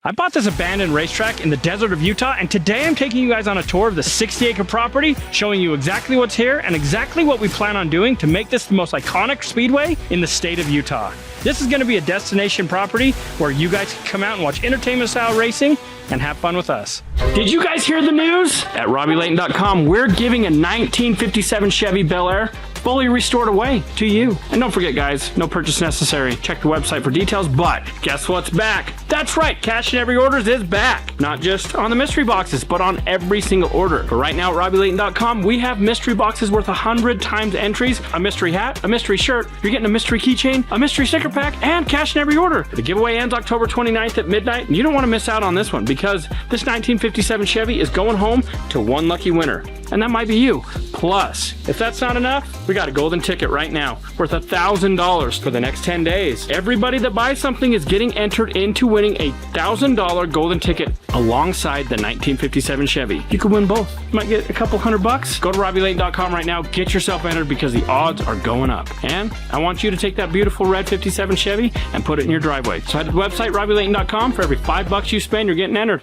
I bought this abandoned racetrack in the desert of Utah, and today I'm taking you guys on a tour of the 60-acre property, showing you exactly what's here and exactly what we plan on doing to make this the most iconic speedway in the state of Utah. This is going to be a destination property where you guys can come out and watch entertainment-style racing and have fun with us. Did you guys hear the news? At RobbyLayton.com, we're giving a 1957 Chevy Bel Air fully restored away to you. And don't forget, guys, no purchase necessary. Check the website for details, but guess what's back? That's right, cash in every orders is back. Not just on the mystery boxes, but on every single order. But right now at RobbyLayton.com, we have mystery boxes worth 100 times entries, a mystery hat, a mystery shirt, you're getting a mystery keychain, a mystery sticker pack, and cash in every order. The giveaway ends October 29th at midnight, and you don't want to miss out on this one because this 1957 Chevy is going home to one lucky winner. And that might be you. Plus, if that's not enough, we got a golden ticket right now worth $1,000 for the next 10 days. Everybody that buys something is getting entered into winning a $1,000 golden ticket alongside the 1957 Chevy. You could win both. You might get a couple $100. Go to RobbyLayton.com right now. Get yourself entered because the odds are going up. And I want you to take that beautiful red 57 Chevy and put it in your driveway. So head to the website, RobbyLayton.com. For every $5 you spend, you're getting entered.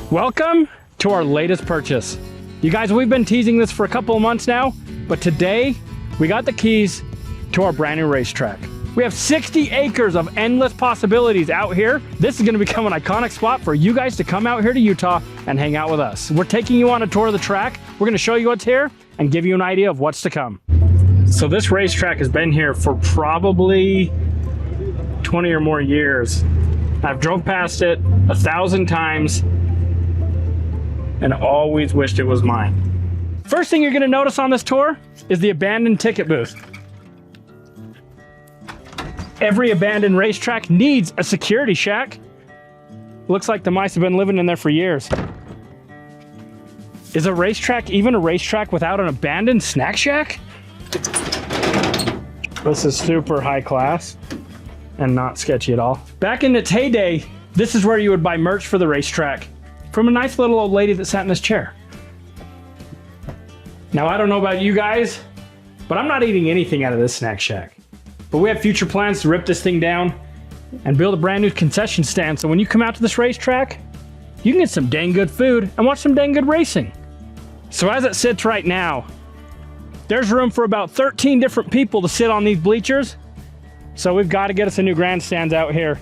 Welcome to our latest purchase. You guys, we've been teasing this for a couple of months now, but today we got the keys to our brand new racetrack. We have 60 acres of endless possibilities out here. This is going to become an iconic spot for you guys to come out here to Utah and hang out with us. We're taking you on a tour of the track. We're going to show you what's here and give you an idea of what's to come. So this racetrack has been here for probably 20 or more years. I've drove past it 1,000 times and always wished it was mine. First thing you're gonna notice on this tour is the abandoned ticket booth. Every abandoned racetrack needs a security shack. Looks like the mice have been living in there for years. Is a racetrack even a racetrack without an abandoned snack shack? This is super high class and not sketchy at all. Back in its heyday, this is where you would buy merch for the racetrack from a nice little old lady that sat in this chair. Now, I don't know about you guys, but I'm not eating anything out of this snack shack. But we have future plans to rip this thing down and build a brand new concession stand, so when you come out to this racetrack, you can get some dang good food and watch some dang good racing. So as it sits right now, there's room for about 13 different people to sit on these bleachers, so we've got to get us a new grandstands out here.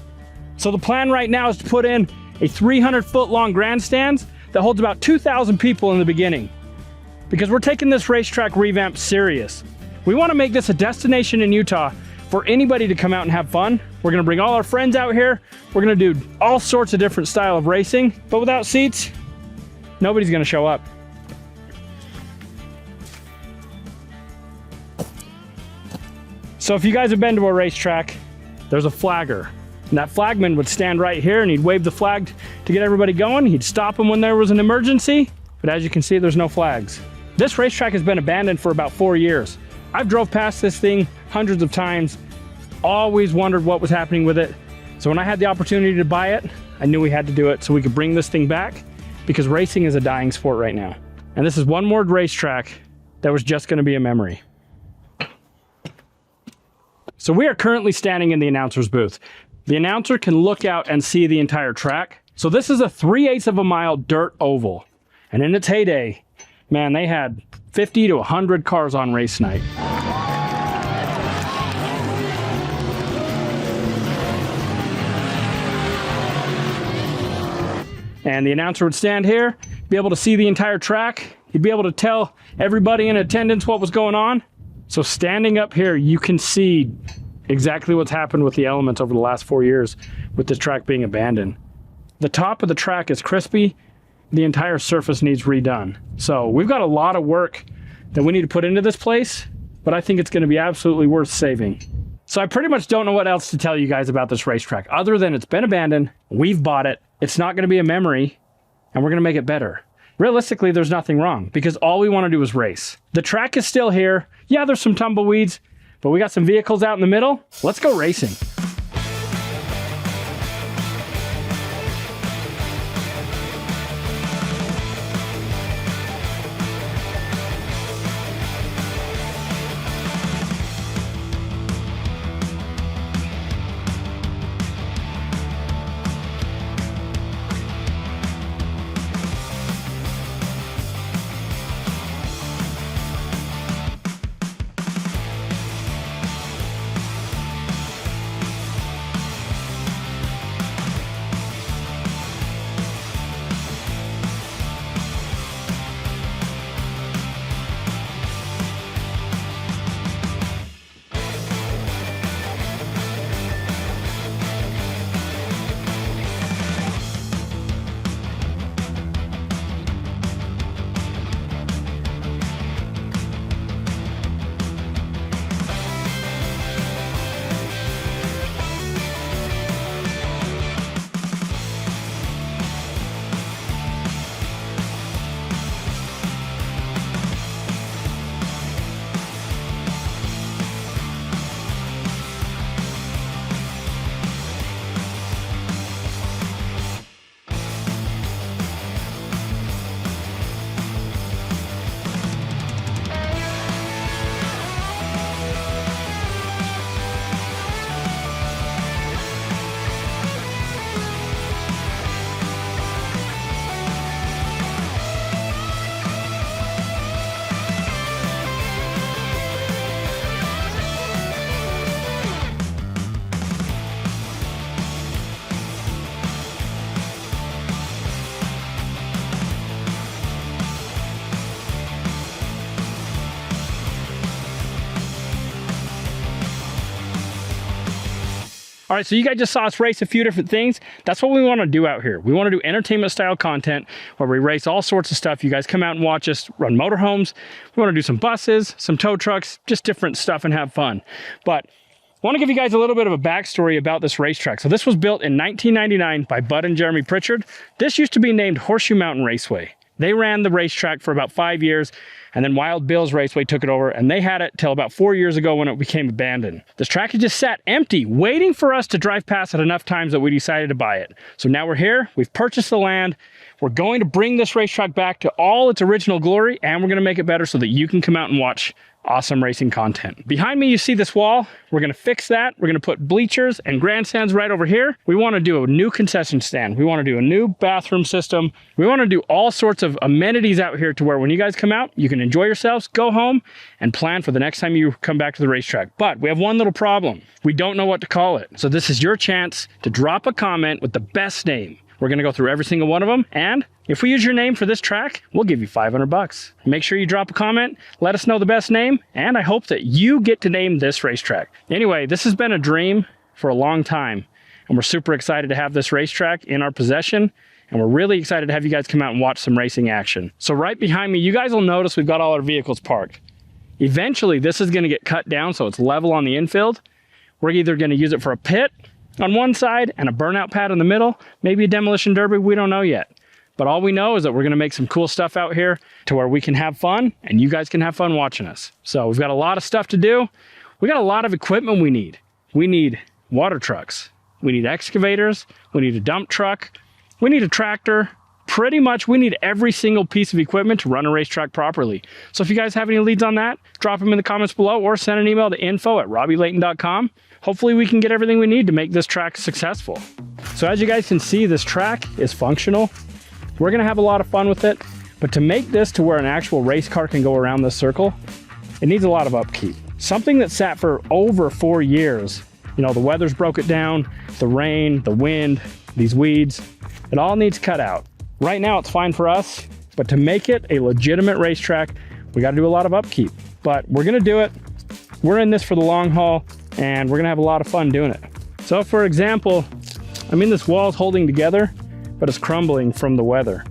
So the plan right now is to put in a 300-foot long grandstand that holds about 2,000 people in the beginning. Because we're taking this racetrack revamp serious. We want to make this a destination in Utah for anybody to come out and have fun. We're going to bring all our friends out here. We're going to do all sorts of different style of racing, but without seats, nobody's going to show up. So if you guys have been to a racetrack, there's a flagger. And that flagman would stand right here and he'd wave the flag to get everybody going. He'd stop them when there was an emergency, but as you can see, there's no flags. This racetrack has been abandoned for about 4 years. I've drove past this thing hundreds of times, always wondered what was happening with it. So when I had the opportunity to buy it, I knew we had to do it so we could bring this thing back, because racing is a dying sport right now. And this is one more racetrack that was just going to be a memory. So we are currently standing in the announcer's booth. The announcer can look out and see the entire track. So this is a 3/8 of a mile dirt oval. And in its heyday, man, they had 50 to 100 cars on race night. And the announcer would stand here, be able to see the entire track. He'd be able to tell everybody in attendance what was going on. So standing up here, you can see exactly what's happened with the elements over the last 4 years with this track being abandoned. The top of the track is crispy the entire surface needs redone. So we've got a lot of work that we need to put into this place, but I think it's going to be absolutely worth saving. So I pretty much don't know what else to tell you guys about this racetrack other than it's been abandoned, we've bought it, it's not going to be a memory, and we're going to make it better. Realistically, there's nothing wrong because all we want to do is race. The track is still here. Yeah, there's some tumbleweeds, but we got some vehicles out in the middle. Let's go racing. All right, so you guys just saw us race a few different things. That's what we want to do out here. We want to do entertainment style content where we race all sorts of stuff. You guys come out and watch us run motorhomes. We want to do some buses, some tow trucks, just different stuff and have fun. But I want to give you guys a little bit of a backstory about this racetrack. So this was built in 1999 by Bud and Jeremy Pritchard. This used to be named Horseshoe Mountain Raceway. They ran the racetrack for about 5 years, and then Wild Bill's Raceway took it over, and they had it till about 4 years ago when it became abandoned. This track had just sat empty, waiting for us to drive past it enough times that we decided to buy it. So now we're here, we've purchased the land, we're going to bring this racetrack back to all its original glory, and we're gonna make it better so that you can come out and watch awesome racing content. Behind me, you see this wall. We're gonna fix that. We're gonna put bleachers and grandstands right over here. We wanna do a new concession stand. We wanna do a new bathroom system. We wanna do all sorts of amenities out here to where when you guys come out, you can enjoy yourselves, go home, and plan for the next time you come back to the racetrack. But we have one little problem. We don't know what to call it. So this is your chance to drop a comment with the best name. We're gonna go through every single one of them, and if we use your name for this track, we'll give you 500 bucks. Make sure you drop a comment, let us know the best name, and I hope that you get to name this racetrack. Anyway, this has been a dream for a long time, and we're super excited to have this racetrack in our possession, and we're really excited to have you guys come out and watch some racing action. So right behind me, you guys will notice we've got all our vehicles parked. Eventually, this is gonna get cut down so it's level on the infield. We're either gonna use it for a pit on one side and a burnout pad in the middle, maybe a demolition derby, we don't know yet. But all we know is that we're gonna make some cool stuff out here to where we can have fun and you guys can have fun watching us. So we've got a lot of stuff to do. We got a lot of equipment we need. We need water trucks. We need excavators. We need a dump truck. We need a tractor. Pretty much we need every single piece of equipment to run a racetrack properly. So if you guys have any leads on that, drop them in the comments below or send an email to info@robbylayton.com. Hopefully we can get everything we need to make this track successful. So as you guys can see, this track is functional. We're gonna have a lot of fun with it, but to make this to where an actual race car can go around this circle, it needs a lot of upkeep. Something that sat for over 4 years, you know, the weather's broke it down, the rain, the wind, these weeds, it all needs cut out. Right now it's fine for us, but to make it a legitimate racetrack, we gotta do a lot of upkeep, but we're gonna do it. We're in this for the long haul, and we're gonna have a lot of fun doing it. So for example, I mean, this wall's holding together, but it's crumbling from the weather.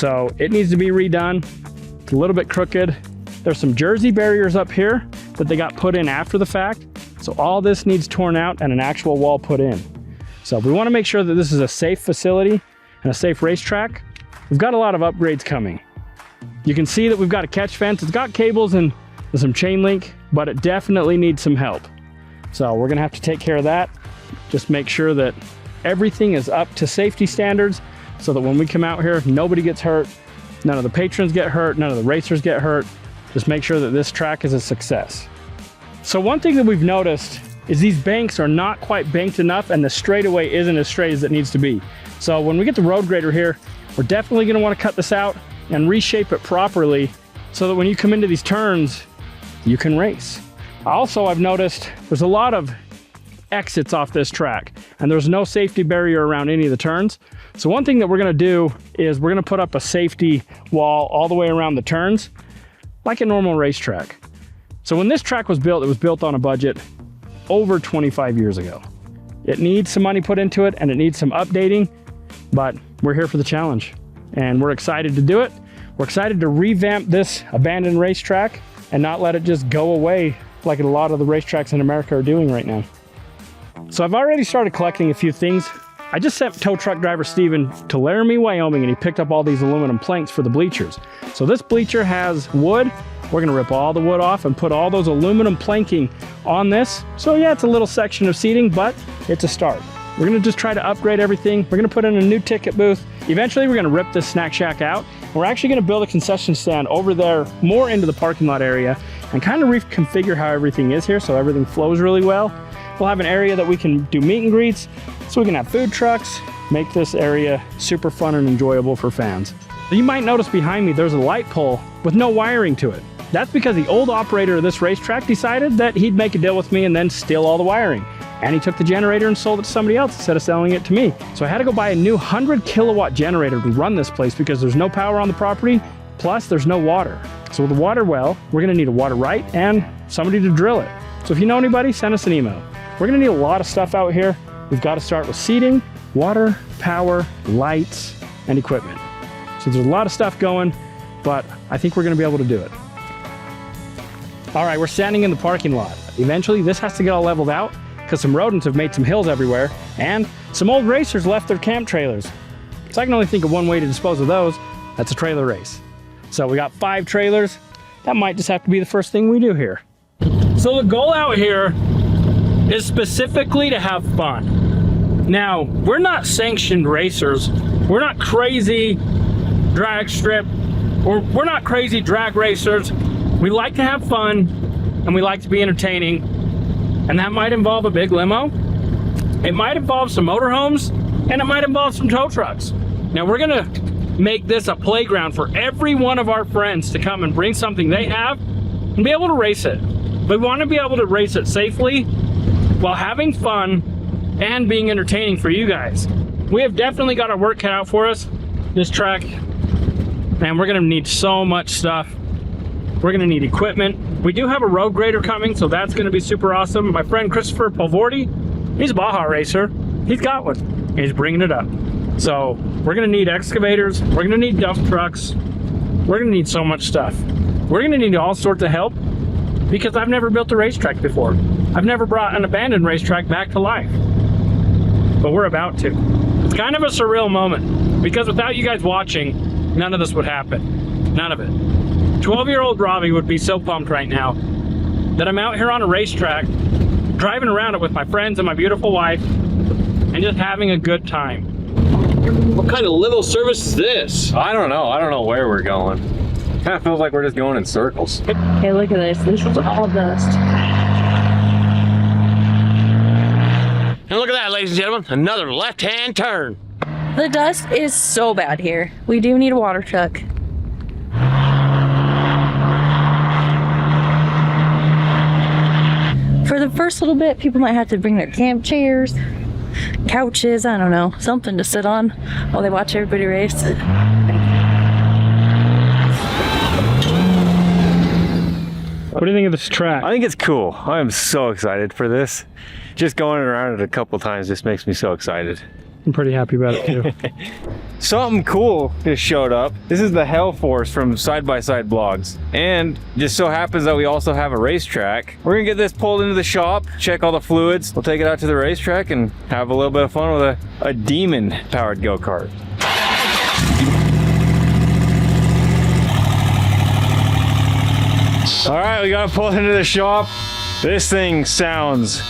So it needs to be redone. It's a little bit crooked. There's some jersey barriers up here that they got put in after the fact. So all this needs torn out and an actual wall put in. So we want to make sure that this is a safe facility and a safe racetrack. We've got a lot of upgrades coming. You can see that we've got a catch fence. It's got cables and some chain link, but it definitely needs some help. So we're gonna have to take care of that. Just make sure that everything is up to safety standards so that when we come out here, nobody gets hurt, none of the patrons get hurt, none of the racers get hurt. Just make sure that this track is a success. So one thing that we've noticed is these banks are not quite banked enough and the straightaway isn't as straight as it needs to be. So when we get the road grader here, we're definitely gonna wanna cut this out and reshape it properly so that when you come into these turns, you can race. Also, I've noticed there's a lot of exits off this track and there's no safety barrier around any of the turns. So one thing that we're gonna do is we're gonna put up a safety wall all the way around the turns, like a normal racetrack. So when this track was built, it was built on a budget over 25 years ago. It needs some money put into it and it needs some updating, but we're here for the challenge and we're excited to do it. We're excited to revamp this abandoned racetrack and not let it just go away like a lot of the racetracks in America are doing right now. So I've already started collecting a few things. I just sent tow truck driver Steven to Laramie, Wyoming, and he picked up all these aluminum planks for the bleachers. So this bleacher has wood. We're gonna rip all the wood off and put all those aluminum planking on this. So yeah, it's a little section of seating, but it's a start. We're gonna just try to upgrade everything. We're gonna put in a new ticket booth. Eventually, we're gonna rip this snack shack out. We're actually gonna build a concession stand over there, more into the parking lot area, and kind of reconfigure how everything is here so everything flows really well. We'll have an area that we can do meet and greets, so we can have food trucks, make this area super fun and enjoyable for fans. You might notice behind me, there's a light pole with no wiring to it. That's because the old operator of this racetrack decided that he'd make a deal with me and then steal all the wiring. And he took the generator and sold it to somebody else instead of selling it to me. So I had to go buy a new 100 kilowatt generator to run this place because there's no power on the property, plus there's no water. So with a water well, we're gonna need a water right and somebody to drill it. So if you know anybody, send us an email. We're gonna need a lot of stuff out here. We've got to start with seating, water, power, lights, and equipment. So there's a lot of stuff going, but I think we're gonna be able to do it. All right, we're standing in the parking lot. Eventually, this has to get all leveled out because some rodents have made some hills everywhere and some old racers left their camp trailers. So I can only think of one way to dispose of those. That's a trailer race. So we got 5 trailers. That might just have to be the first thing we do here. So the goal out here is specifically to have fun. Now, we're not sanctioned racers. We're not crazy drag strip, or we're not crazy drag racers. We like to have fun and we like to be entertaining. And that might involve a big limo. It might involve some motorhomes and it might involve some tow trucks. Now we're gonna make this a playground for every one of our friends to come and bring something they have and be able to race it. We wanna be able to race it safely while having fun and being entertaining for you guys. We have definitely got our work cut out for us. This track, man, we're gonna need so much stuff. We're gonna need equipment. We do have a road grader coming, so that's gonna be super awesome. My friend Christopher Pavordi, he's a Baja racer. He's got one, he's bringing it up. So we're gonna need excavators. We're gonna need dump trucks. We're gonna need so much stuff. We're gonna need all sorts of help because I've never built a racetrack before. I've never brought an abandoned racetrack back to life, but we're about to. It's kind of a surreal moment because without you guys watching, none of this would happen, none of it. 12-year-old Robby would be so pumped right now that I'm out here on a racetrack, driving around it with my friends and my beautiful wife, and just having a good time. What kind of limo service is this? I don't know. I don't know where we're going. Kind of feels like we're just going in circles. Hey, look at this. This is all dust. And look at that, ladies and gentlemen, another left-hand turn. The dust is so bad here. We do need a water truck. For the first little bit, people might have to bring their camp chairs, couches, I don't know, something to sit on while they watch everybody race. What do you think of this track? I think it's cool. I am so excited for this. Just going around it a couple times just makes me so excited. I'm pretty happy about it too. Something cool just showed up. This is the Hell Force from Side by Side Blogs. And just so happens that we also have a racetrack. We're gonna get this pulled into the shop, check all the fluids. We'll take it out to the racetrack and have a little bit of fun with a demon powered go-kart. All right, we gotta pull into the shop. This thing sounds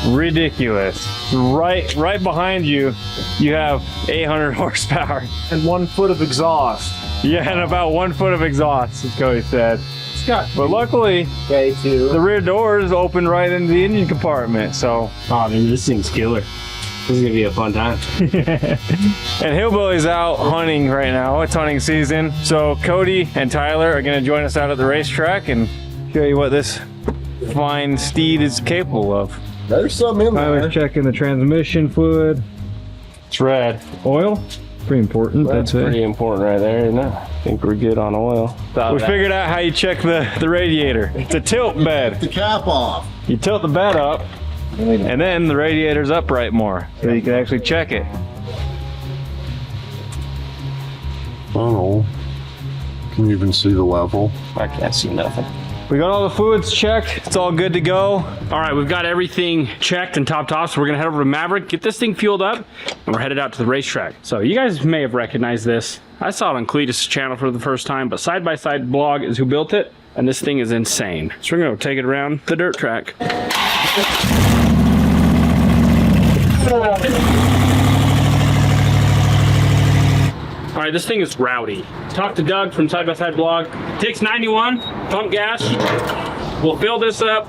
ridiculous. Right behind you, you have 800 horsepower. And 1 foot of exhaust. Yeah, and about 1 foot of exhaust, as Cody said. It's got But luckily, K2. the rear doors open right into the engine compartment, so. Oh, dude, this thing's killer. This is gonna be a fun time. And Hillbilly's out hunting right now. It's hunting season. So Cody and Tyler are gonna join us out at the racetrack and show you what this fine steed is capable of. There's some in Tyler's checking the transmission fluid. It's red. Oil? Pretty important. That's pretty important right there, isn't it? I think we're good on oil. We figured out how you check the radiator. It's a tilt bed. The cap off. You tilt the bed up, and then the radiator's upright more, so you can actually check it. Oh, can you even see the level? I can't see nothing. We got all the fluids checked. It's all good to go. All right, we've got everything checked and topped off, so we're gonna head over to Maverick, get this thing fueled up, and we're headed out to the racetrack. So you guys may have recognized this. I saw it on Cletus' channel for the first time, but Side by Side Blog is who built it, and this thing is insane. So we're gonna take it around the dirt track. All right, this thing is rowdy. Talk to Doug from Side by Side Blog. Takes 91, pump gas. We'll fill this up,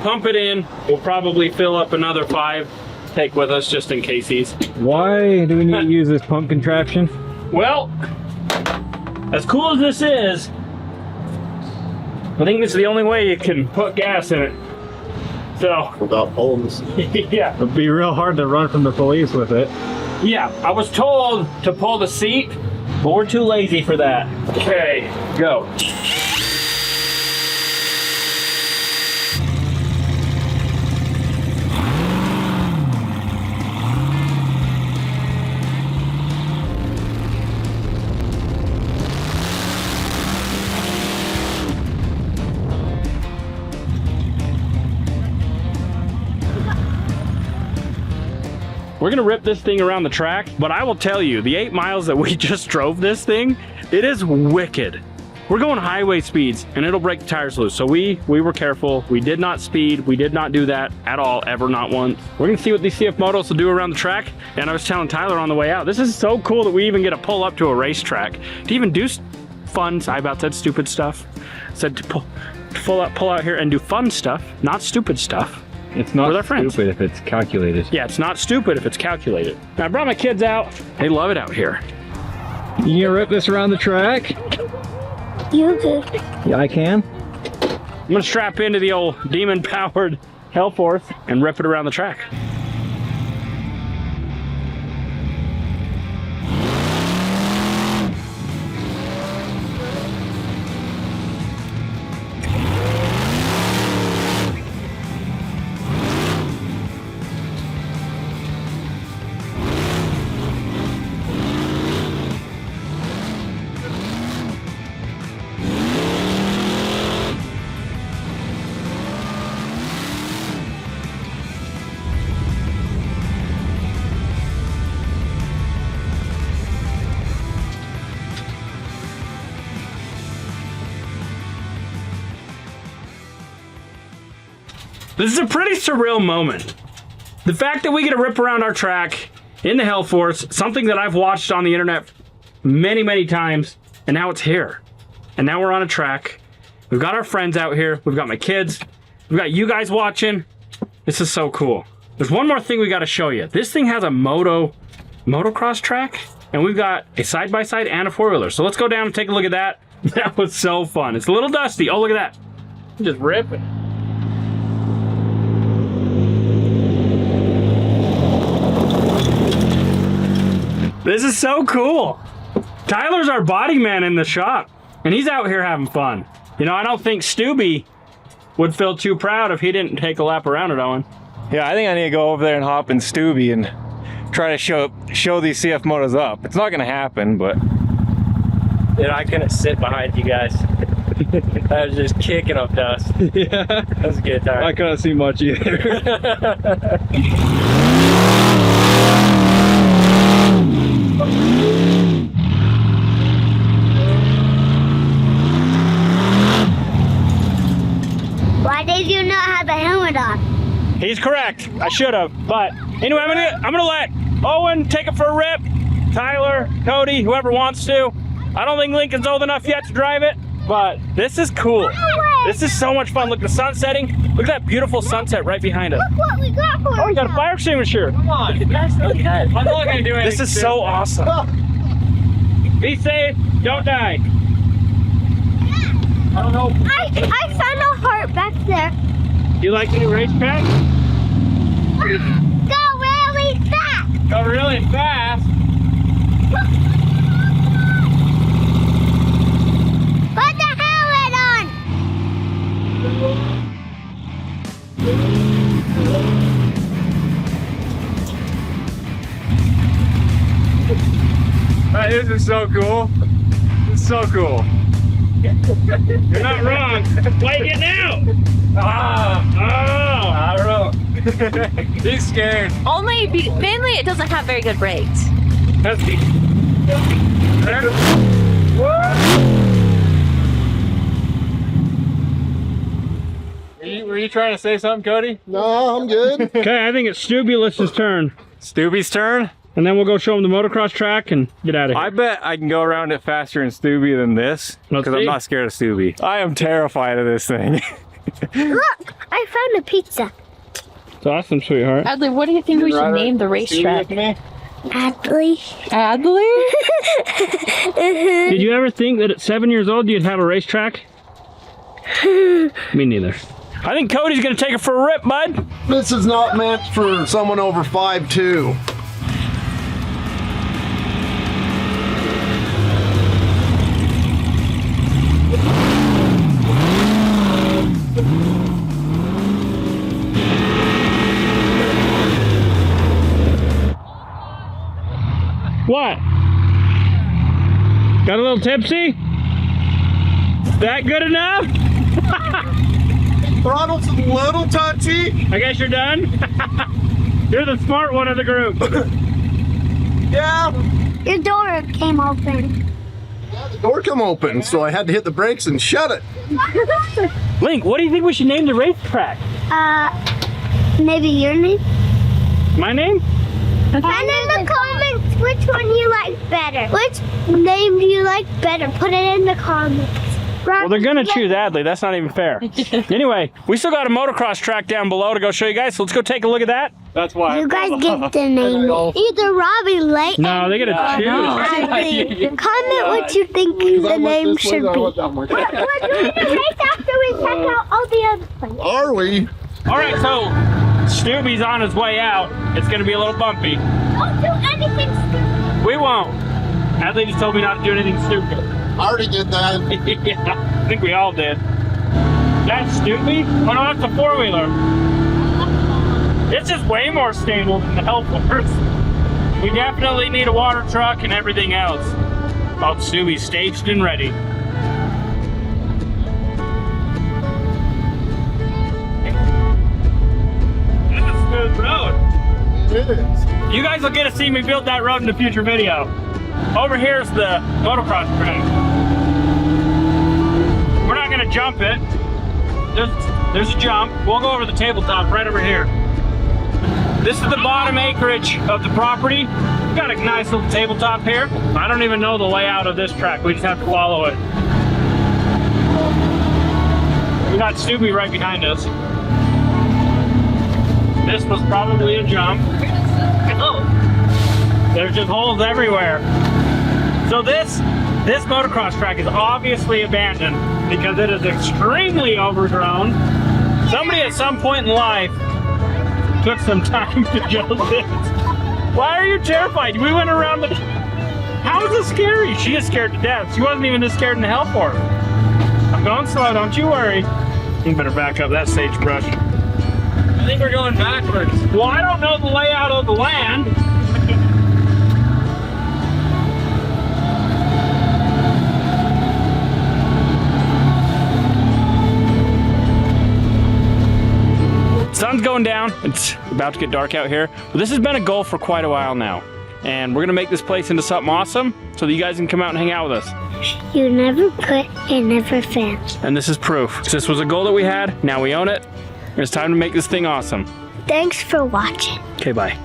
pump it in. We'll probably fill up another 5, take with us just in case he's. Why do we need to use this pump contraption? Well, as cool as this is, I think this is the only way you can put gas in it. So, Without pulling this. yeah. It'd be real hard to run from the police with it. Yeah, I was told to pull the seat, but we're too lazy for that. Okay, go. We're gonna rip this thing around the track, but I will tell you, the 8 miles that we just drove this thing, it is wicked. We're going highway speeds and it'll break the tires loose. So we were careful. We did not speed. We did not do that at all, ever, not once. We're gonna see what these CF motos will do around the track. And I was telling Tyler on the way out, this is so cool that we even get to pull up to a racetrack to even do fun, I about said stupid stuff. Said to pull out here and do fun stuff, not stupid stuff. It's not With our friends. stupid if it's calculated. Yeah, it's not stupid if it's calculated. Now, I brought my kids out. They love it out here. You gonna rip this around the track? You good? Yeah, I can. I'm gonna strap into the old demon-powered Hellforce and rip it around the track. This is a pretty surreal moment. The fact that we get to rip around our track in the Hellforce, something that I've watched on the internet many, many times, and now it's here. And now we're on a track. We've got our friends out here. We've got my kids. We've got you guys watching. This is so cool. There's one more thing we got to show you. This thing has a motocross track, and we've got a side-by-side and a four-wheeler. So let's go down and take a look at that. That was so fun. It's a little dusty. Oh, look at that. Just ripping. This is so cool. Tyler's our body man in the shop, and he's out here having fun. You know, I don't think Stubby would feel too proud if he didn't take a lap around it, Owen. Yeah, I think I need to go over there and hop in Stubby and try to show these CF motos up. It's not gonna happen, but Dude, I couldn't sit behind you guys. I was just kicking up dust. Yeah. That was a good time. I couldn't see much either. Why did you not have a helmet on? He's correct. I should have. But anyway, I'm gonna let Owen take it for a rip. Tyler, Cody, whoever wants to. I don't think Lincoln's old enough yet to drive it, but this is cool. This is so much fun. Look at the sun setting. Look at that beautiful sunset right behind us. Look what we got for Oh, you got a fire extinguisher. Come on, that's so good. I'm not gonna do anything. This is so awesome. Be safe. Don't die. I don't know. I found a heart back there. You like the new racetrack? Go really fast. Go really fast. Put the helmet on. this is so cool. It's so cool. You're not wrong. Why are you getting out? I don't know. He's scared. Mainly it doesn't have very good brakes. That's the. Were you trying to say something, Cody? No, I'm good. Okay, I think it's Stubulus's turn. Stubby's turn? And then we'll go show him the motocross track and get out of here. I bet I can go around it faster in Stubby than this, Let's because I'm see. not scared of Stubby. I am terrified of this thing. Look, I found a pizza. It's awesome, sweetheart. Adley, what do you think we should name the racetrack? Adley. Adley? Did you ever think that at 7 years old you'd have a racetrack? Me neither. I think Cody's gonna take it for a rip, bud. This is not meant for someone over 5'2". What? Got a little tipsy? That good enough? Throttle's a little touchy. I guess you're done? You're the smart one of the group. Yeah. Your door came open. The door come open, so I had to hit the brakes and shut it. Link, what do you think we should name the racetrack? Maybe your name? My name? And in the comments which one you like better. Which name do you like better? Put it in the comments. Well, they're gonna choose Adley. That's not even fair. Anyway, we still got a motocross track down below to go show you guys, so let's go take a look at that. That's why. You guys get the name. Either Robby, Lake. No, they gotta choose. Adley. Comment what you think the name should be. We're doing the race after we check out all the other places. Are we? All right, so Stubby's on his way out. It's gonna be a little bumpy. Don't do anything stupid. We won't. Adley just told me not to do anything stupid. I already did that. Yeah, I think we all did. That's Stubby? Oh no, that's a four-wheeler. It's just way more stable than the Hellforce. We definitely need a water truck and everything else. Oh, Stubby's staged and ready. That's a smooth road. It is. You guys will get to see me build that road in a future video. Over here's the motocross track. We're not gonna jump it. There's a jump. We'll go over the tabletop right over here. This is the bottom acreage of the property. We've got a nice little tabletop here. I don't even know the layout of this track. We just have to follow it. We got Stubby right behind us. This was probably a jump. Oh, there's just holes everywhere. So this motocross track is obviously abandoned because it is extremely overgrown. Somebody at some point in life took some time to build this. Why are you terrified? We went around the... How is this scary? She is scared to death. She wasn't even this scared in the Hellforce. I'm going slow, don't you worry. You better back up that sagebrush. I think we're going backwards. Well, I don't know the layout of the land. sun's going down. It's about to get dark out here. But this has been a goal for quite a while now. And we're gonna make this place into something awesome so that you guys can come out and hang out with us. You never quit and never fail. And this is proof. This was a goal that we had, now we own it. It's time to make this thing awesome. Thanks for watching. Okay, bye.